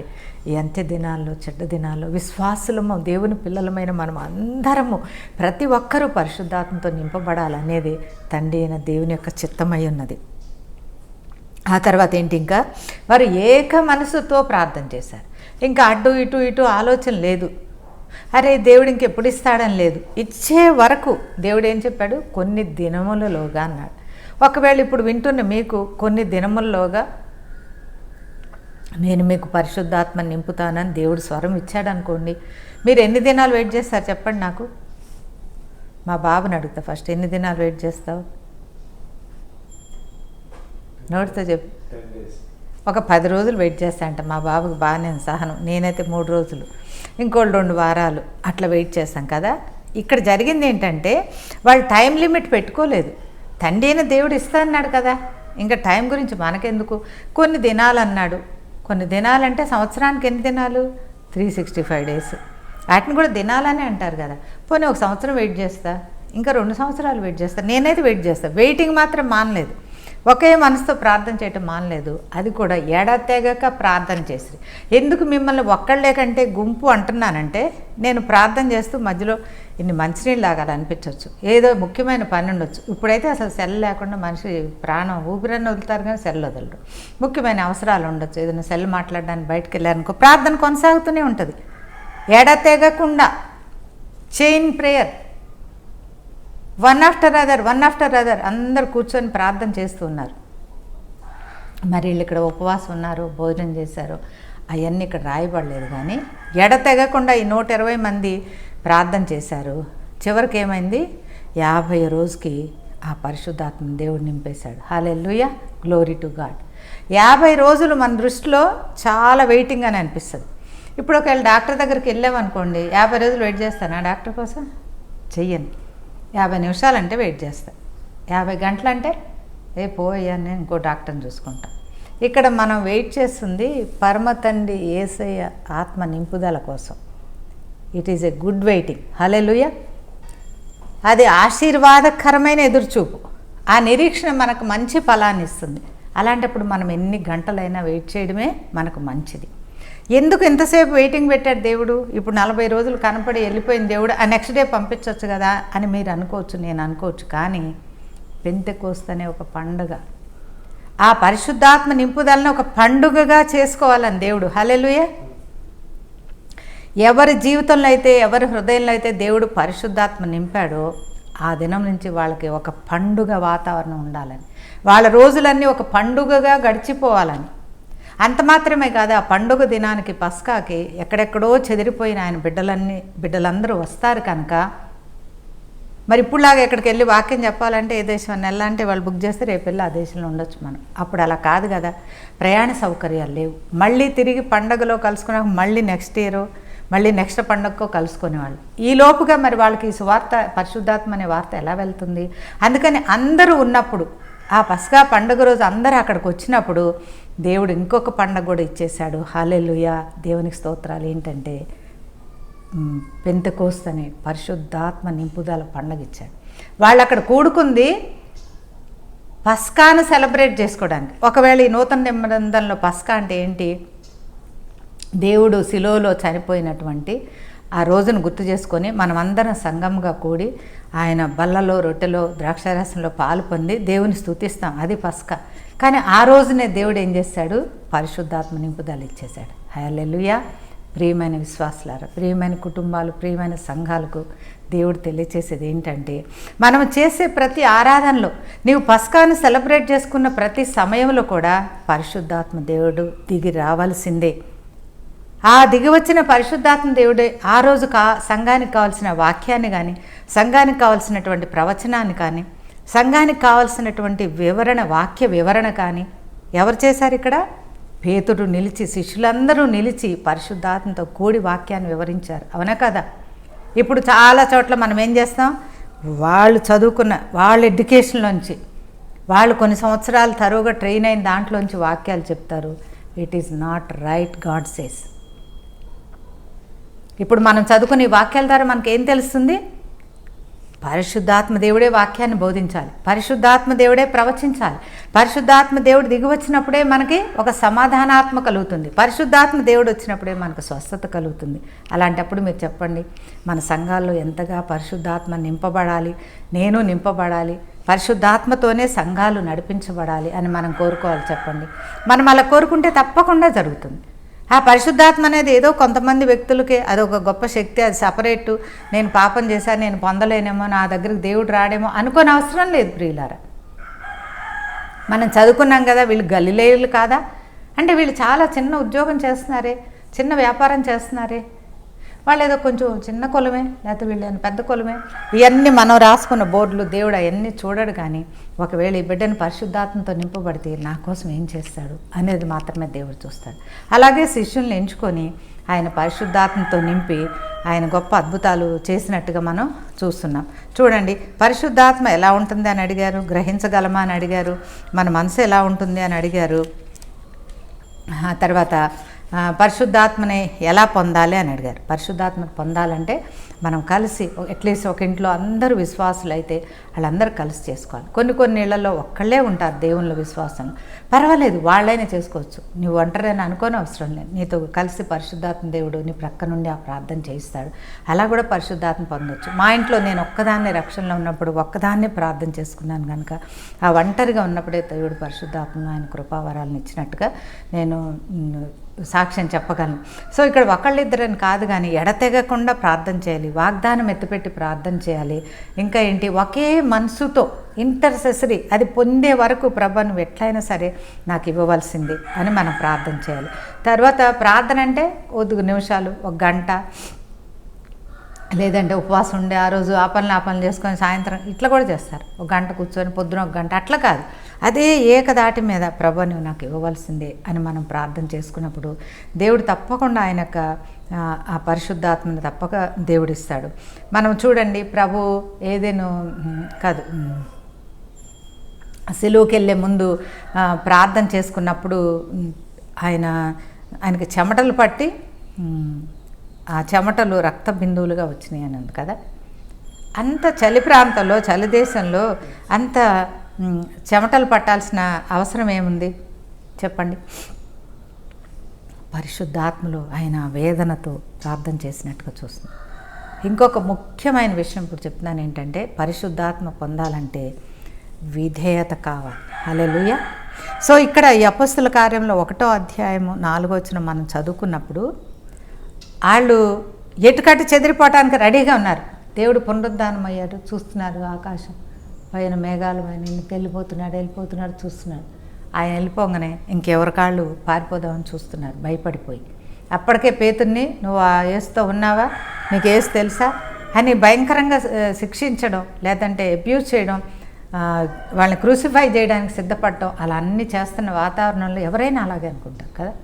Speaker 1: ఈ అంత్య దినాల్లో, చెడ్డ దినాల్లో విశ్వాసులము, దేవుని పిల్లలమైన మనం అందరము ప్రతి ఒక్కరూ పరిశుద్ధాత్మతో నింపబడాలనేది తండ్రి అయిన దేవుని యొక్క చిత్తమై ఉన్నది. ఆ తర్వాత ఏంటి, ఇంకా వారు ఏక మనసుతో ప్రార్థన చేశారు. ఇంకా అటు ఇటు ఆలోచన లేదు. అరే దేవుడు ఇంకెప్పుడు ఇస్తాడని లేదు. ఇచ్చే వరకు దేవుడు ఏం చెప్పాడు, కొన్ని దినములలోగా అన్నాడు. ఒకవేళ ఇప్పుడు వింటున్న మీకు కొన్ని దినముల్లోగా నేను మీకు పరిశుద్ధాత్మ నింపుతానని దేవుడు స్వరం ఇచ్చాడు అనుకోండి, మీరు ఎన్ని దినాలు వెయిట్ చేస్తారు చెప్పండి నాకు. మా బాబుని అడుగుతా ఫస్ట్, ఎన్ని దినాలు వెయిట్ చేస్తావు? నోటితో చెప్పు. ఒక 10 రోజులు వెయిట్ చేస్తా అంట. మా బాబుకి బాగానే సహనం. నేనైతే 3 రోజులు, ఇంకోళ్ళు 2 వారాలు అట్లా వెయిట్ చేస్తాం కదా. ఇక్కడ జరిగింది ఏంటంటే వాళ్ళు టైం లిమిట్ పెట్టుకోలేదు. తండ్రి అయిన దేవుడు ఇస్తా అన్నాడు కదా, ఇంకా టైం గురించి మనకెందుకు. కొన్ని దినాలు అన్నాడు. కొన్ని దినాలంటే సంవత్సరానికి ఎన్ని దినాలు? 365 డేస్. వాటిని కూడా దినాలనే అంటారు కదా. పోనీ 1 సంవత్సరం వెయిట్ చేస్తా, ఇంకా 2 సంవత్సరాలు వెయిట్ చేస్తా. నేనైతే వెయిట్ చేస్తా. వెయిటింగ్ మాత్రం మానలేదు, ఒకే మనసుతో ప్రార్థన చేయటం మానలేదు. అది కూడా ఏడాది తెగక ప్రార్థన చేసి. ఎందుకు మిమ్మల్ని ఒక్కళ్ళే కంటే గుంపు అంటున్నానంటే, నేను ప్రార్థన చేస్తూ మధ్యలో ఇన్ని మంచినీళ్ళు తాగాలనిపించవచ్చు, ఏదో ముఖ్యమైన పని ఉండొచ్చు. ఇప్పుడైతే అసలు సెల్ లేకుండా మనిషి ప్రాణం ఊపిరని వదులుతారు కానీ సెల్ వదలరు. ముఖ్యమైన అవసరాలు ఉండొచ్చు, ఏదైనా సెల్ మాట్లాడడానికి బయటకు వెళ్ళారనుకో, ప్రార్థన కొనసాగుతూనే ఉంటుంది ఏడాది తెగకుండా. Chain prayer, one after other అందరు కూర్చొని ప్రార్థన చేస్తూ ఉన్నారు. మరి వీళ్ళు ఇక్కడ ఉపవాసం ఉన్నారు, భోజనం చేశారు, అవన్నీ ఇక్కడ రాయబడలేదు. కానీ ఎడతెగకుండా ఈ 120 మంది ప్రార్థన చేశారు. చివరికి ఏమైంది, 50 రోజుకి ఆ పరిశుద్ధాత్మ దేవుడు నింపేశాడు. హల్లెలూయా, గ్లోరీ టు గాడ్. 50 రోజులు మన దృష్టిలో చాలా వెయిటింగ్ అని అనిపిస్తుంది. ఇప్పుడు ఒకవేళ డాక్టర్ దగ్గరికి వెళ్ళామనుకోండి, 50 రోజులు వెయిట్ చేస్తానా డాక్టర్ కోసం? చెయ్యను. 50 నిమిషాలంటే వెయిట్ చేస్తా, 50 గంటలంటే పోయా నేను ఇంకో డాక్టర్ని చూసుకుంటాం. ఇక్కడ మనం వెయిట్ చేస్తుంది పరమ తండ్రి యేసయ్య ఆత్మ నింపుదల కోసం. It is a good waiting. Hallelujah. అది ఆశీర్వాదకరమైన ఎదురుచూపు. ఆ నిరీక్షణ మనకు మంచి ఫలాన్ని ఇస్తుంది. అలాంటప్పుడు మనం ఎన్ని గంటలైనా వెయిట్ చేయడమే మనకు మంచిది. ఎందుకు ఎంతసేపు వెయిటింగ్ పెట్టాడు దేవుడు? ఇప్పుడు 40 రోజులు కనపడి వెళ్ళిపోయిన దేవుడు ఆ నెక్స్ట్ డే పంపించవచ్చు కదా అని మీరు అనుకోవచ్చు, నేను అనుకోవచ్చు. కానీ పెంతెకోస్తు అనే ఒక పండుగ, ఆ పరిశుద్ధాత్మ నింపుదలను ఒక పండుగగా చేసుకోవాలని దేవుడు. హల్లెలూయా. ఎవరి జీవితంలో అయితే, ఎవరి హృదయంలో అయితే దేవుడు పరిశుద్ధాత్మ నింపాడో ఆ దినం నుంచి వాళ్ళకి ఒక పండుగ వాతావరణం ఉండాలని, వాళ్ళ రోజులన్నీ ఒక పండుగగా గడిచిపోవాలని. అంత మాత్రమే కాదు, ఆ పండుగ దినానికి పస్కాకి ఎక్కడెక్కడో చెదిరిపోయిన ఆయన బిడ్డలందరూ వస్తారు కనుక, మరి ఇప్పుడులాగా ఎక్కడికి వెళ్ళి వాక్యం చెప్పాలంటే ఏ దేశం అని వెళ్ళాలంటే వాళ్ళు బుక్ చేస్తే రేపు వెళ్ళి ఆ దేశంలో ఉండొచ్చు మనం. అప్పుడు అలా కాదు కదా, ప్రయాణ సౌకర్యాలు లేవు. మళ్ళీ తిరిగి పండగలో కలుసుకున్నాక మళ్ళీ నెక్స్ట్ ఇయర్ మళ్ళీ నెక్స్ట్ పండగకో కలుసుకునేవాళ్ళు. ఈ లోపుగా మరి వాళ్ళకి ఈ సువార్త, పరిశుద్ధాత్మ అనే వార్త ఎలా వెళ్తుంది? అందుకని అందరూ ఉన్నప్పుడు, ఆ పస్కా పండుగ రోజు అందరూ అక్కడికి వచ్చినప్పుడు దేవుడు ఇంకొక పండగ కూడా ఇచ్చేశాడు. హల్లెలూయా, దేవునికి స్తోత్రాలు. ఏంటంటే పెంతెకోస్తు అనే పరిశుద్ధాత్మ నింపుదల పండగ ఇచ్చాడు. వాళ్ళు అక్కడ కూడుకుంది పస్కాను సెలబ్రేట్ చేసుకోవడానికి. ఒకవేళ ఈ నూతన నిబంధనలో పస్కా అంటే ఏంటి? దేవుడు శిలోలో చనిపోయినటువంటి ఆ రోజును గుర్తు చేసుకొని మనమందరం సంఘంగా కూడి ఆయన బల్లలో, రొట్టెలో, ద్రాక్షారసంలో పాలు పొంది దేవుని స్తుతిస్తాం. అది పస్కా. కానీ ఆ రోజునే దేవుడు ఏం చేశాడు? పరిశుద్ధాత్మ నింపుదల ఇచ్చేశాడు. హల్లెలూయా. ప్రియమైన విశ్వాసులారా, ప్రియమైన కుటుంబాలు, ప్రియమైన సంఘాలకు దేవుడు తెలియచేసేది ఏంటంటే, మనం చేసే ప్రతి ఆరాధనలో, నీవు పస్కాను సెలబ్రేట్ చేసుకున్న ప్రతి సమయంలో కూడా పరిశుద్ధాత్మ దేవుడు దిగి రావాల్సిందే. ఆ దిగి వచ్చిన పరిశుద్ధాత్మ దేవుడే ఆ రోజు సంఘానికి కావాల్సిన వాక్యాన్ని కానీ, సంఘానికి కావాల్సినటువంటి ప్రవచనాన్ని కానీ, సంఘానికి కావాల్సినటువంటి వాక్య వివరణ కానీ ఎవరు చేశారు? ఇక్కడ పేతురు నిలిచి, శిష్యులందరూ నిలిచి పరిశుద్ధాత్మతో కూడి వాక్యాన్ని వివరించారు. అవునా కదా? ఇప్పుడు చాలా చోట్ల మనం ఏం చేస్తాం, వాళ్ళు చదువుకున్న వాళ్ళ ఎడ్యుకేషన్లోంచి, వాళ్ళు కొన్ని సంవత్సరాలు తరువుగా ట్రైన్ అయిన దాంట్లోంచి వాక్యాలు చెప్తారు. It is not right, God says. ఇప్పుడు మనం చదువుకునే వాక్యాల ద్వారా మనకేం తెలుస్తుంది? పరిశుద్ధాత్మ దేవుడే వాక్యాన్ని బోధించాలి, పరిశుద్ధాత్మ దేవుడే ప్రవచించాలి, పరిశుద్ధాత్మ దేవుడు దిగి వచ్చినప్పుడే మనకి ఒక సమాధానాత్మ కలుగుతుంది, పరిశుద్ధాత్మ దేవుడు వచ్చినప్పుడే మనకు స్వస్థత కలుగుతుంది. అలాంటప్పుడు మీరు చెప్పండి, మన సంఘాల్లో ఎంతగా పరిశుద్ధాత్మ నింపబడాలి, నేను నింపబడాలి, పరిశుద్ధాత్మతోనే సంఘాలు నడిపించబడాలి అని మనం కోరుకోవాలి. చెప్పండి, మనం అలా కోరుకుంటే తప్పకుండా జరుగుతుంది. ఆ పరిశుద్ధాత్మ అనేది ఏదో కొంతమంది వ్యక్తులకి అదొక గొప్ప శక్తి, అది సపరేటు, నేను పాపం చేశాను, నేను పొందలేనేమో, నా దగ్గరికి దేవుడు రాడేమో అనుకోని అవసరం లేదు ప్రియులారా. మనం చదువుకున్నాం కదా, వీళ్ళు గలిలేయులు కాదా అంటే వీళ్ళు చాలా చిన్న ఉద్యోగం చేస్తున్నారే, చిన్న వ్యాపారం చేస్తున్నారే, వాళ్ళు ఏదో కొంచెం చిన్న కులమే, లేకపోతే వీళ్ళు పెద్ద కులమే, ఇవన్నీ మనం రాసుకున్న బోర్డులు దేవుడు అవన్నీ చూడడు. కానీ ఒకవేళ ఈ బిడ్డను పరిశుద్ధాత్మతో నింపబడితే నా కోసం ఏం చేస్తాడు అనేది మాత్రమే దేవుడు చూస్తాడు. అలాగే శిష్యుల్ని ఎంచుకొని ఆయన పరిశుద్ధాత్మతో నింపి ఆయన గొప్ప అద్భుతాలు చేసినట్టుగా మనం చూస్తున్నాం. చూడండి, పరిశుద్ధాత్మ ఎలా ఉంటుంది అని అడిగారు, గ్రహించగలమా అని అడిగారు, మన మనసు ఎలా ఉంటుంది అని అడిగారు, తర్వాత పరిశుద్ధాత్మని ఎలా పొందాలి అని అడిగారు. పరిశుద్ధాత్మని పొందాలంటే మనం కలిసి అట్లీస్ట్ ఒక ఇంట్లో అందరూ విశ్వాసులు అయితే వాళ్ళందరూ కలిసి చేసుకోవాలి. కొన్ని ఇళ్లలో ఒక్కళ్ళే ఉంటారు దేవుళ్ళ విశ్వాసం, పర్వాలేదు, వాళ్ళైనా చేసుకోవచ్చు, నువ్వు ఒంటరైనా అనుకోని అవసరం లేదు, నీతో కలిసి పరిశుద్ధాత్మ దేవుడు నీ ప్రక్క నుండి ఆ ప్రార్థన చేయిస్తాడు, అలా కూడా పరిశుద్ధాత్మ పొందొచ్చు. మా ఇంట్లో నేను ఒక్కదాన్నే రక్షణలో ఉన్నప్పుడు ఒక్కదాన్నే ప్రార్థన చేసుకున్నాను కనుక ఆ ఒంటరిగా ఉన్నప్పుడే దేవుడు పరిశుద్ధాత్మ ఆయన కృపావరాలను ఇచ్చినట్టుగా నేను సాక్ష్యం చెప్పగలను. సో ఇక్కడ ఒకళ్ళిద్దరని కాదు, కానీ ఎడతెగకుండా ప్రార్థన చేయాలి, వాగ్దానం ఎత్తిపెట్టి ప్రార్థన చేయాలి. ఇంకా ఏంటి, ఒకే మనసుతో ఇంటర్సెసరీ, అది పొందే వరకు ప్రభు నువ్వు ఎట్లయినా సరే నాకు ఇవ్వవలసింది అని మనం ప్రార్థన చేయాలి. తర్వాత ప్రార్థన అంటే 5 నిమిషాలు, 1 గంట, లేదంటే ఉపవాసం ఉండే ఆ రోజు ఆ పనులు చేసుకొని సాయంత్రం ఇట్లా కూడా చేస్తారు. 1 గంట కూర్చొని పొద్దున 1 గంట, అట్లా కాదు, అదే ఏకదాటి మీద ప్రభు నువ్వు నాకు ఇవ్వవలసిందే అని మనం ప్రార్థన చేసుకున్నప్పుడు దేవుడు తప్పకుండా ఆయన యొక్క ఆ పరిశుద్ధాత్మని తప్పక దేవుడిస్తాడు. మనం చూడండి, ప్రభు ఏదేను కాదు, సిలువకి వెళ్ళే ముందు ప్రార్థన చేసుకున్నప్పుడు ఆయనకి చెమటలు పట్టి ఆ చెమటలు రక్త బిందువులుగా వచ్చినాయి అని ఉంది కదా. అంత చలి ప్రాంతంలో, చలి దేశంలో అంత చెమటలు పట్టాల్సిన అవసరం ఏముంది చెప్పండి? పరిశుద్ధాత్మలో ఆయన వేదనతో ప్రార్థన చేసినట్టుగా చూస్తుంది. ఇంకొక ముఖ్యమైన విషయం ఇప్పుడు చెప్తున్నాను ఏంటంటే, పరిశుద్ధాత్మ పొందాలంటే విధేయత కావాలి. హల్లెలూయా. సో ఇక్కడ ఈ అపొస్తలుల కార్యంలో 1వ అధ్యాయము 4వ వచనం మనం చదువుకున్నప్పుడు వాళ్ళు ఎటుకట్టు చెదిరిపోవటానికి రెడీగా ఉన్నారు. దేవుడు పునరుద్ధానం అయ్యాడు, చూస్తున్నారు, ఆకాశం పైన మేఘాలు పైన వెళ్ళిపోతున్నాడు చూస్తున్నాడు. ఆయన వెళ్ళిపోగానే ఇంకెవరి కాళ్ళు పారిపోదామని చూస్తున్నారు భయపడిపోయి. అప్పటికే పేతుర్ని, నువ్వు ఆ యేసుతో ఉన్నావా, నీకు యేసు తెలుసా అని భయంకరంగా శిక్షించడం, లేదంటే అబ్యూజ్ చేయడం, వాళ్ళని క్రూసిఫై చేయడానికి సిద్ధపడటం, అలా అన్నీ చేస్తున్న వాతావరణంలో ఎవరైనా అలాగే అనుకుంటారు కదా.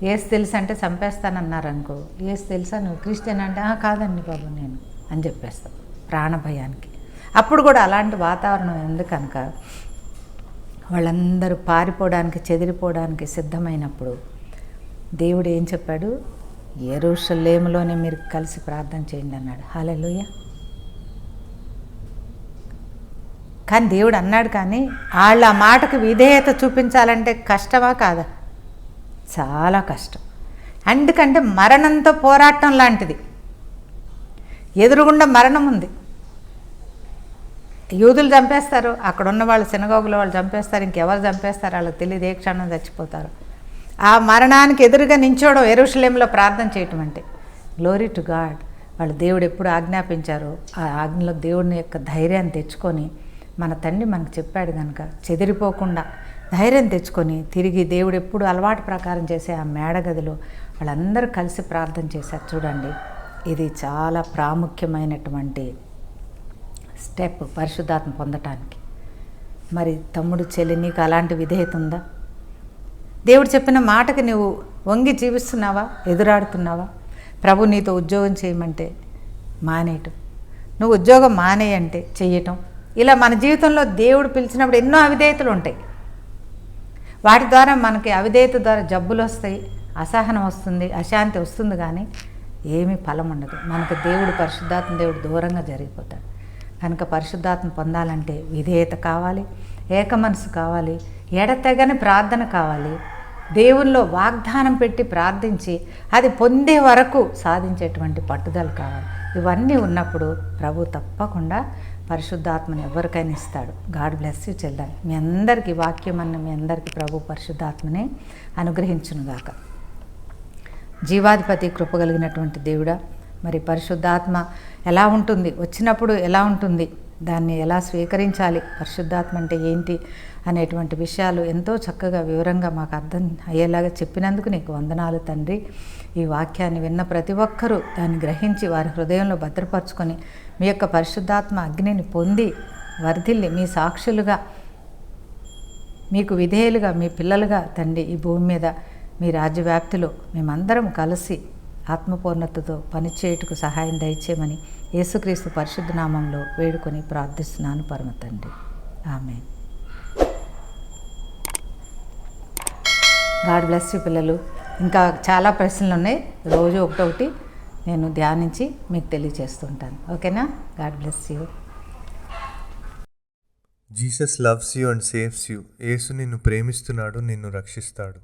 Speaker 1: యేసు తెలుసు అంటే చంపేస్తానన్నారు అనుకో, యేసు తెలుసా, నువ్వు క్రిస్టియన్ అంటే కాదండి బాబు నేను అని చెప్పేస్తాం ప్రాణభయానికి. అప్పుడు కూడా అలాంటి వాతావరణం ఉంది కనుక వాళ్ళందరూ పారిపోవడానికి, చెదిరిపోవడానికి సిద్ధమైనప్పుడు దేవుడు ఏం చెప్పాడు? యెరూషలేములోనే మీరు కలిసి ప్రార్థన చేయండి అన్నాడు. హల్లెలూయా. కానీ దేవుడు అన్నాడు, కానీ వాళ్ళ ఆ మాటకు విధేయత చూపించాలంటే కష్టమా కాదా? చాలా కష్టం. ఎందుకంటే మరణంతో పోరాటం లాంటిది, ఎదురుగుండా మరణం ఉంది. యూదులు చంపేస్తారు, అక్కడ ఉన్న వాళ్ళు సినగోగులో వాళ్ళు చంపేస్తారు, ఇంకెవరు చంపేస్తారు వాళ్ళకి తెలియదు, ఏ క్షణం చచ్చిపోతారు. ఆ మరణానికి ఎదురుగా నించోవడం యెరూషలేములో ప్రార్థన చేయటం అంటే గ్లోరీ టు గాడ్. వాళ్ళు దేవుడు ఎప్పుడు ఆజ్ఞాపించారో ఆ ఆజ్ఞలో దేవుని యొక్క ధైర్యాన్ని తెచ్చుకొని, మన తండ్రి మనకు చెప్పాడు కనుక చెదిరిపోకుండా ధైర్యం తెచ్చుకొని తిరిగి దేవుడు ఎప్పుడు అలవాటు ప్రకారం చేసే ఆ మేడగదిలో వాళ్ళందరూ కలిసి ప్రార్థన చేశారు. చూడండి, ఇది చాలా ప్రాముఖ్యమైనటువంటి స్టెప్ పరిశుద్ధాత్మ పొందటానికి. మరి తమ్ముడు చెల్లి నీకు అలాంటి విధేయత ఉందా? దేవుడు చెప్పిన మాటకి నువ్వు వంగి జీవిస్తున్నావా, ఎదురాడుతున్నావా? ప్రభు నీతో ఉద్యోగం చేయమంటే మానేయటం, నువ్వు ఉద్యోగం మానేయంటే చెయ్యటం, ఇలా మన జీవితంలో దేవుడు పిలిచినప్పుడు ఎన్నో అవిధేయతలు ఉంటాయి. వాటి ద్వారా మనకి అవిధేయత ద్వారా జబ్బులు వస్తాయి, అసహనం వస్తుంది, అశాంతి వస్తుంది, కానీ ఏమీ ఫలం ఉండదు. మనకు దేవుడు, పరిశుద్ధాత్మ దేవుడు దూరంగా జరిగిపోతాడు. కనుక పరిశుద్ధాత్మ పొందాలంటే విధేయత కావాలి, ఏక మనసు కావాలి, ఎడతెగని ప్రార్థన కావాలి, దేవుల్లో వాగ్దానం పెట్టి ప్రార్థించి అది పొందే వరకు సాధించేటువంటి పట్టుదల కావాలి. ఇవన్నీ ఉన్నప్పుడు ప్రభు తప్పకుండా పరిశుద్ధాత్మని ఎవరికైనా ఇస్తాడు. God bless you children. మీ అందరికీ వాక్యం అన్న మీ అందరికీ ప్రభు పరిశుద్ధాత్మని అనుగ్రహించునుగాక. జీవాధిపతి కృపగలిగినటువంటి దేవుడా, మరి పరిశుద్ధాత్మ ఎలా ఉంటుంది, వచ్చినప్పుడు ఎలా ఉంటుంది, దాన్ని ఎలా స్వీకరించాలి, పరిశుద్ధాత్మ అంటే ఏంటి అనేటువంటి విషయాలు ఎంతో చక్కగా వివరంగా మాకు అర్థం అయ్యేలాగా చెప్పినందుకు నీకు వందనాలు తండ్రి. ఈ వాక్యాన్ని విన్న ప్రతి ఒక్కరూ దాన్ని గ్రహించి వారి హృదయంలో భద్రపరుచుకొని మీ యొక్క పరిశుద్ధాత్మ అగ్నిని పొంది వర్ధిల్లి మీ సాక్షులుగా, మీకు విధేయులుగా, మీ పిల్లలుగా తండ్రి ఈ భూమి మీద మీ రాజ్యవ్యాప్తిలో మేమందరం కలిసి ఆత్మపూర్ణతతో పనిచేయుటకు సహాయం దయచేయమని యేసుక్రీస్తు పరిశుద్ధ నామంలో వేడుకొని ప్రార్థిస్తున్నాను పరమ తండ్రి. ఆమేన్. గాడ్ బ్లెస్ యూ పిల్లలు. ఇంకా చాలా ప్రశ్నలు ఉన్నాయి, రోజు ఒకటొకటి నేను ధ్యానించి మీకు తెలియజేస్తుంటాను. ఓకేనా? God bless you.
Speaker 2: Jesus loves you and saves you. Yesu నిన్ను ప్రేమిస్తున్నాడు, నిన్ను రక్షిస్తాడు.